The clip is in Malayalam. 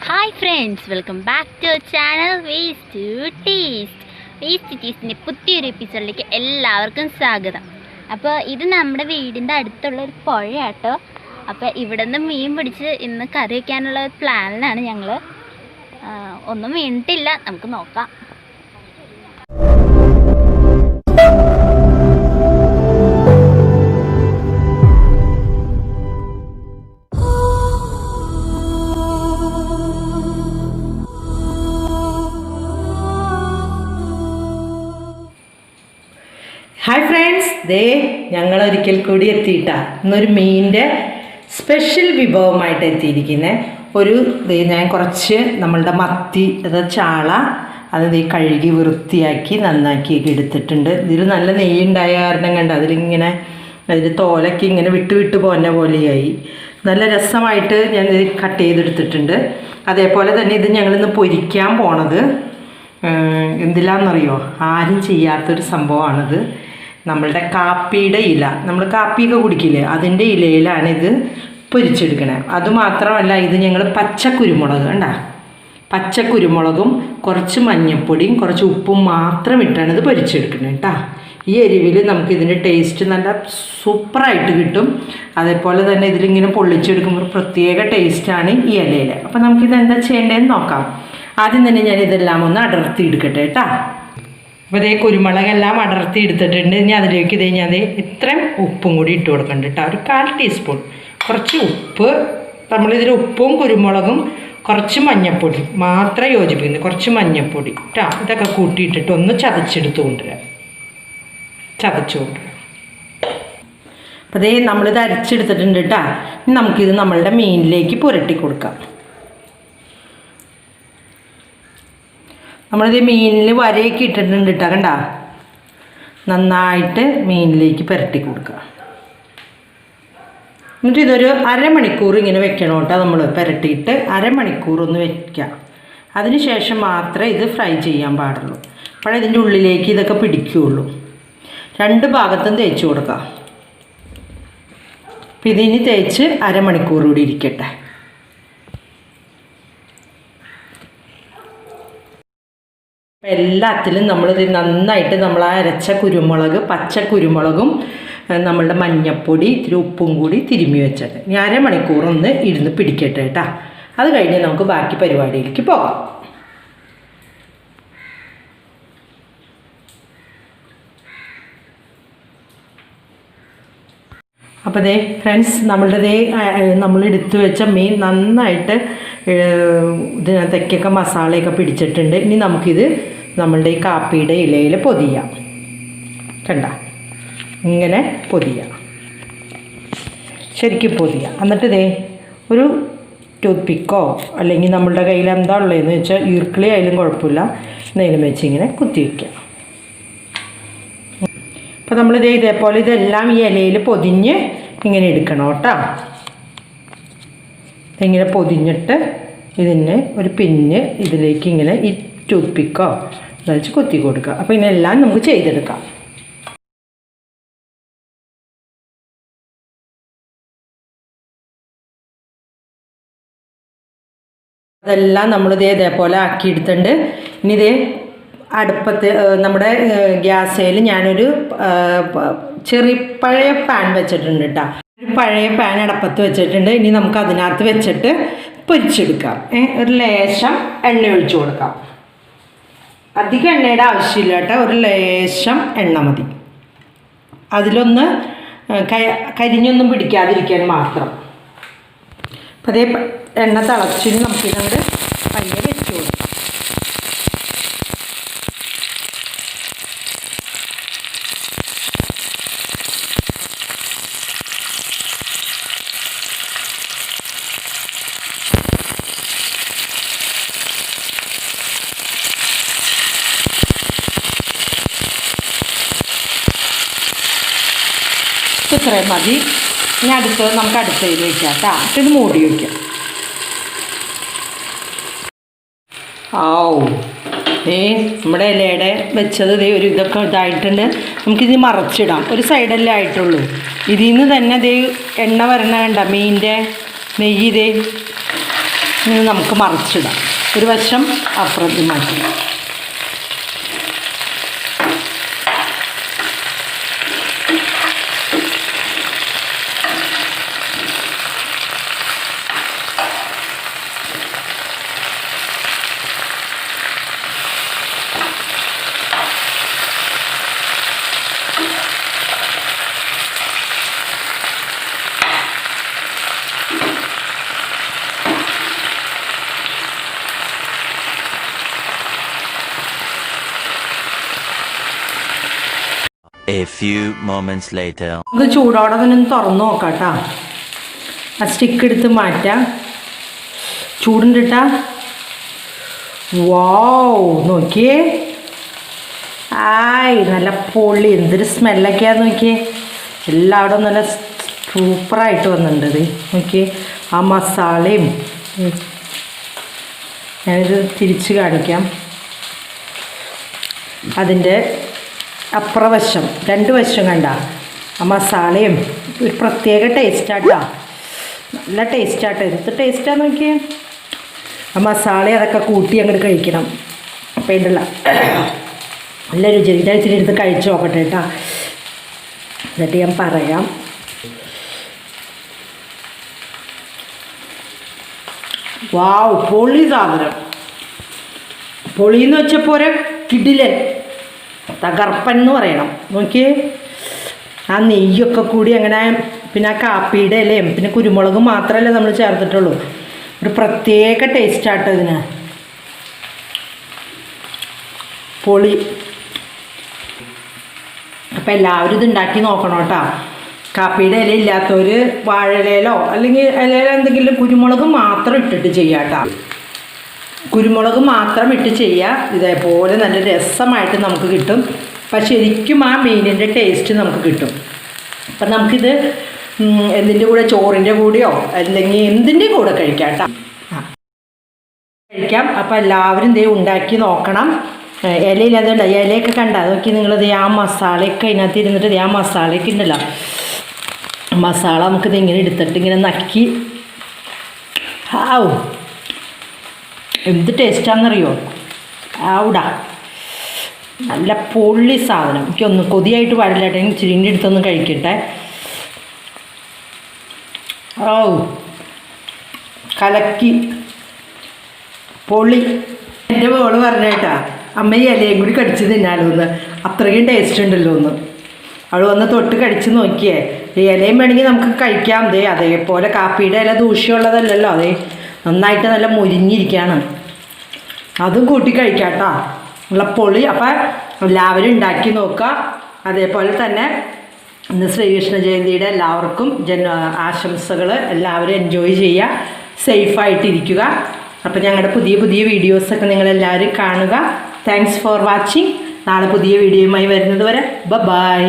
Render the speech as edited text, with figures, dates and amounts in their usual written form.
Hi friends, welcome back to channel waste ടേസ്റ്റിൻ്റെ പുതിയൊരു എപ്പിസോഡിലേക്ക് എല്ലാവർക്കും സ്വാഗതം. അപ്പോൾ ഇത് നമ്മുടെ വീടിൻ്റെ അടുത്തുള്ളൊരു പുഴയാട്ടോ. അപ്പോൾ ഇവിടെ നിന്ന് മീൻ പിടിച്ച് ഇന്ന് കറി വയ്ക്കാനുള്ള ഒരു പ്ലാനിലാണ് ഞങ്ങൾ. ഒന്നും വീണിട്ടില്ല, നമുക്ക് നോക്കാം. ഹായ് ഫ്രണ്ട്സ്, ഞങ്ങൾ ഒരിക്കൽ കൂടി എത്തിയിട്ടാ ഇന്നൊരു മീനിൻ്റെ സ്പെഷ്യൽ വിഭവമായിട്ട് എത്തിയിരിക്കുന്നത്. ഞാൻ കുറച്ച് നമ്മളുടെ മത്തി ചാള അത് കഴുകി വൃത്തിയാക്കി നന്നാക്കിയൊക്കെ എടുത്തിട്ടുണ്ട്. ഇതിൽ നല്ല നെയ്യുണ്ടായ കാരണം കണ്ട് അതിലിങ്ങനെ അതിൽ തോലൊക്കെ ഇങ്ങനെ വിട്ട് പോന്ന പോലെയായി. നല്ല രസമായിട്ട് ഞാൻ ഇത് കട്ട് ചെയ്തെടുത്തിട്ടുണ്ട്. അതേപോലെ തന്നെ ഇത് ഞങ്ങളിന്ന് പൊരിക്കാൻ പോണത് എന്തിലാണെന്നറിയോ? ആരും ചെയ്യാത്തൊരു സംഭവമാണിത്. നമ്മളുടെ കാപ്പിയുടെ ഇല, നമ്മൾ കാപ്പിയൊക്കെ കുടിക്കില്ലേ, അതിൻ്റെ ഇലയിലാണ് ഇത് പൊരിച്ചെടുക്കണേ. അതുമാത്രമല്ല, ഇത് ഞങ്ങൾ പച്ചക്കുരുമുളക് പച്ചക്കുരുമുളകും കുറച്ച് മഞ്ഞൾപ്പൊടിയും കുറച്ച് ഉപ്പും മാത്രം ഇട്ടാണ് ഇത് പൊരിച്ചെടുക്കുന്നത് കേട്ടോ. ഈ എരിവിൽ നമുക്കിതിൻ്റെ ടേസ്റ്റ് നല്ല സൂപ്പറായിട്ട് കിട്ടും. അതേപോലെ തന്നെ ഇതിലിങ്ങനെ പൊള്ളിച്ചെടുക്കുമ്പോൾ പ്രത്യേക ടേസ്റ്റാണ് ഈ ഇലയിൽ. അപ്പോൾ നമുക്കിത് എന്താ ചെയ്യേണ്ടതെന്ന് നോക്കാം. ആദ്യം തന്നെ ഞാൻ ഇതെല്ലാം ഒന്ന് അടർത്തി എടുക്കട്ടെ കേട്ടോ. അപ്പോൾ കുരുമുളകെല്ലാം അടർത്തി എടുത്തിട്ടുണ്ട്. ഇനി അതിലേക്ക് ഞാൻ ഇത്രയും ഉപ്പും കൂടി ഇട്ട് കൊടുക്കുന്നുണ്ട് കേട്ടോ. ഒരു 1/4 ടീസ്പൂൺ കുറച്ച് ഉപ്പ്. നമ്മളിതിൽ ഉപ്പും കുരുമുളകും കുറച്ച് മഞ്ഞൾപ്പൊടി മാത്രം യോജിപ്പിക്കുന്നു. കുറച്ച് മഞ്ഞൾപ്പൊടി കേട്ടോ. ഇതൊക്കെ കൂട്ടിയിട്ടിട്ട് ഒന്ന് ചതച്ചു കൊണ്ടുവരാം. അപ്പോൾ നമ്മളിത് അരച്ചെടുത്തിട്ടുണ്ട് കേട്ടോ. ഇനി നമുക്കിത് നമ്മളുടെ മീനിലേക്ക് പുരട്ടി കൊടുക്കാം. നമ്മളിത് മീനിൽ വരയൊക്കെ ഇട്ടിട്ടുണ്ട് കേട്ടോ. കണ്ട നന്നായിട്ട് മീനിലേക്ക് പുരട്ടി കൊടുക്കുക. എന്നിട്ട് ഇതൊരു അരമണിക്കൂർ ഇങ്ങനെ വെക്കണം കേട്ടോ. നമ്മൾ പുരട്ടിയിട്ട് അരമണിക്കൂർ ഒന്ന് വെക്കുക. അതിന് ശേഷം മാത്രമേ ഇത് ഫ്രൈ ചെയ്യാൻ പാടുള്ളൂ. അപ്പോഴേ ഇതിൻ്റെ ഉള്ളിലേക്ക് ഇതൊക്കെ പിടിക്കുകയുള്ളൂ. 2 ഭാഗത്തും തേച്ച് കൊടുക്കുക. അപ്പം ഇതിനി തേച്ച് അരമണിക്കൂർ കൂടി ഇരിക്കട്ടെ. എല്ലാത്തിലും നമ്മളിത് നന്നായിട്ട് നമ്മൾ അരച്ച കുരുമുളക്, പച്ചക്കുരുമുളകും നമ്മളുടെ മഞ്ഞൾപ്പൊടി ഇത്തിരി ഉപ്പും കൂടി തിരുമ്മി വെച്ചിട്ട് ഇനി അരമണിക്കൂർ ഒന്ന് ഇരുന്ന് പിടിക്കട്ടെ കേട്ടോ. അത് കഴിഞ്ഞ് നമുക്ക് ബാക്കി പരിപാടിയിലേക്ക് പോകാം. അപ്പോൾ ഫ്രണ്ട്സ്, നമ്മൾ എടുത്തു വെച്ച മീൻ നന്നായിട്ട് ഇതിനകത്തേക്കൊക്കെ മസാലയൊക്കെ പിടിച്ചിട്ടുണ്ട്. ഇനി നമുക്കിത് നമ്മളുടെ ഈ കാപ്പിയുടെ ഇലയിൽ പൊതിയാം. കണ്ട ഇങ്ങനെ പൊതിയാം, ശരിക്കും പൊതിയാം. എന്നിട്ട് ഒരു ടൂത്ത് പിക്കോ അല്ലെങ്കിൽ നമ്മളുടെ കയ്യിൽ എന്താ ഉള്ളതെന്ന് വെച്ചാൽ ഈർക്കിളി ആയാലും കുഴപ്പമില്ല, എന്തെങ്കിലും വെച്ച് ഇങ്ങനെ കുത്തി വയ്ക്കുക. അപ്പോൾ നമ്മൾ ഇതേപോലെ ഇതെല്ലാം ഈ ഇലയിൽ പൊതിഞ്ഞ് ഇങ്ങനെ എടുക്കണം കേട്ടോ. ഇങ്ങനെ പൊതിഞ്ഞിട്ട് ഇതിന് ഒരു പിന്ന് ഇതിലേക്ക് ഇങ്ങനെ ഈ ടൂത്ത് പിക്കോ വെച്ച് കുത്തി കൊടുക്കുക. അപ്പോൾ ഇതിനെല്ലാം നമുക്ക് ചെയ്തെടുക്കാം. അതെല്ലാം നമ്മൾ ഇതേപോലെ ആക്കിയെടുത്തിട്ടുണ്ട്. ഇനി അടുപ്പത്ത് നമ്മുടെ ഗ്യാസേൽ ഞാനൊരു പഴയ പാൻ വെച്ചിട്ടുണ്ട് കേട്ടോ. ഒരു പഴയ പാൻ അടുപ്പത്ത് വെച്ചിട്ടുണ്ട്. ഇനി നമുക്ക് അതിനകത്ത് വെച്ചിട്ട് പൊരിച്ചെടുക്കാം. ഒരു ലേശം എണ്ണ ഒഴിച്ചു കൊടുക്കാം. അധികം എണ്ണയുടെ ആവശ്യമില്ല കേട്ടോ, ഒരു ലേശം എണ്ണ മതി. അതിലൊന്ന് കരിഞ്ഞൊന്നും പിടിക്കാതിരിക്കാൻ മാത്രം. അപ്പോൾ എണ്ണ തിളച്ചിന് നമുക്കിതങ്ങോട്ട് പയ്യെ വെച്ച് കൊടുക്കാം. ഇത്രയും മതി. ഇനി നമുക്ക് അടുത്തതിൽ വയ്ക്കാം കേട്ടോ. ഇത് മൂടി വയ്ക്കാം. നമ്മുടെ ഇലയുടെ വെച്ചത് ഒരു ഇതൊക്കെ ഇതായിട്ടുണ്ട്. നമുക്കിത് മറച്ചിടാം. ഒരു സൈഡല്ലേ ആയിട്ടുള്ളൂ. ഇതിൽ നിന്ന് തന്നെ എണ്ണ വരണ കണ്ട മീനിൻ്റെ നെയ്യ് ഇനി നമുക്ക് മറിച്ചിടാം. ഒരു വശം അപ്പുറത്ത് മാറ്റി. A few moments later. ഇത് ചൂടോടെ തന്നെ ഒന്ന് തുറന്ന് നോക്കാം കേട്ടോ. ആ സ്റ്റിക്ക് എടുത്ത് മാറ്റാം. ചൂടുണ്ടിട്ടാ. വാവ്, നോക്കിയേ. ആയ്, നല്ല പൊള്ളി. എന്തൊരു സ്മെല്ലൊക്കെയാന്ന് നോക്കിയേ. എല്ലായിടും നല്ല സൂപ്പറായിട്ട് വന്നിട്ടുണ്ട്. ഇത് നോക്കിയേ, ആ മസാലയും. ഞാനിത് തിരിച്ച് കാണിക്കാം. അതിൻ്റെ അപ്പുറവശം 2 വശം കണ്ട ആ മസാലയും ഒരു പ്രത്യേക ടേസ്റ്റാട്ടാ. നല്ല ടേസ്റ്റാട്ടോ. എന്ത് ടേസ്റ്റാന്ന് നോക്കിയേ. ആ മസാല അതൊക്കെ കൂട്ടി അങ്ങോട്ട് കഴിക്കണം. അപ്പം ഇതിൻ്റെ നല്ല രുചി. ഇച്ചിരി എടുത്ത് കഴിച്ച് നോക്കട്ടെ കേട്ടോ. എന്നിട്ട് ഞാൻ പറയാം. വാവ്, പൊളി സാധനം. പൊളിയെന്ന് വെച്ചപ്പോൾ ഒരു കിടിലൻ തകർപ്പൻ എന്ന് പറയണം. നോക്കിയേ, ആ നെയ്യൊക്കെ കൂടി അങ്ങനെ, പിന്നെ ആ കാപ്പിയുടെ ഇലയും പിന്നെ കുരുമുളക് മാത്രമല്ലേ നമ്മൾ ചേർത്തിട്ടുള്ളൂ. ഒരു പ്രത്യേക ടേസ്റ്റാട്ടോ ഇതിന്. പൊളി. അപ്പം എല്ലാവരും ഇത് ഉണ്ടാക്കി നോക്കണം കേട്ടോ. കാപ്പിയുടെ ഇല ഇല്ലാത്തവർ വാഴയിലോ അല്ലെങ്കിൽ ഇലയിലോ എന്തെങ്കിലും കുരുമുളക് മാത്രം ഇട്ടിട്ട് ചെയ്യാം കേട്ടോ. കുരുമുളക് മാത്രം ഇട്ട് ചെയ്യുക. ഇതേപോലെ നല്ല രസമായിട്ട് നമുക്ക് കിട്ടും. അപ്പം ശരിക്കും ആ മീനിൻ്റെ ടേസ്റ്റ് നമുക്ക് കിട്ടും. അപ്പം നമുക്കിത് എന്തിൻ്റെ കൂടെ, ചോറിൻ്റെ കൂടെയോ അല്ലെങ്കിൽ എന്തിൻ്റെ കൂടെ കഴിക്കാം കേട്ടോ. കഴിക്കാം. അപ്പം എല്ലാവരും ഇതേ ഉണ്ടാക്കി നോക്കണം. ഇലയില്ലാതുണ്ട്. ഇലയൊക്കെ കണ്ട നോക്കി നിങ്ങളിത് ആ മസാലയൊക്കെ അതിനകത്ത് ഇരുന്നിട്ട് ആ മസാലയൊക്കെ ഉണ്ടല്ലോ. മസാല നമുക്കിത് ഇങ്ങനെ എടുത്തിട്ട് ഇങ്ങനെ നക്കി. ഹാവ്, എന്ത് ടേസ്റ്റാണെന്നറിയോ. ആവിടാ, നല്ല പൊള്ളി സാധനം. എനിക്കൊന്ന് കൊതിയായിട്ട് പാടില്ല കേട്ടോ. എനിക്ക് ചിരിൻ്റെ അടുത്തൊന്ന് കഴിക്കട്ടെ. ഓ, കലക്കി, പൊള്ളി. എൻ്റെ മോള് പറഞ്ഞേട്ടാ, അമ്മ ഈ ഇലയും കൂടി കടിച്ച് തിന്നാലോ എന്ന്. അത്രയും ടേസ്റ്റ് ഉണ്ടല്ലോ ഒന്ന്. അവൾ വന്ന് തൊട്ട് കടിച്ച് നോക്കിയേ. ഇലയും വേണമെങ്കിൽ നമുക്ക് കഴിക്കാം. അതേപോലെ കാപ്പിയുടെ ഇല ദൂഷ്യമുള്ളതല്ലല്ലോ. നന്നായിട്ട് നല്ല മുരിഞ്ഞിരിക്കുകയാണ്. അതും കൂട്ടി കഴിക്കാം കേട്ടോ. ഉള്ള പൊളി. അപ്പം എല്ലാവരും ഉണ്ടാക്കി നോക്കുക. അതേപോലെ തന്നെ ഇന്ന് ശ്രീകൃഷ്ണ ജയന്തിയുടെ എല്ലാവർക്കും ആശംസകൾ. എല്ലാവരും എൻജോയ് ചെയ്യുക, സേഫായിട്ടിരിക്കുക. അപ്പം ഞങ്ങളുടെ പുതിയ പുതിയ വീഡിയോസൊക്കെ നിങ്ങളെല്ലാവരും കാണുക. Thanks for watching. നാളെ പുതിയ വീഡിയോയുമായി വരുന്നത് വരെ ബൈ.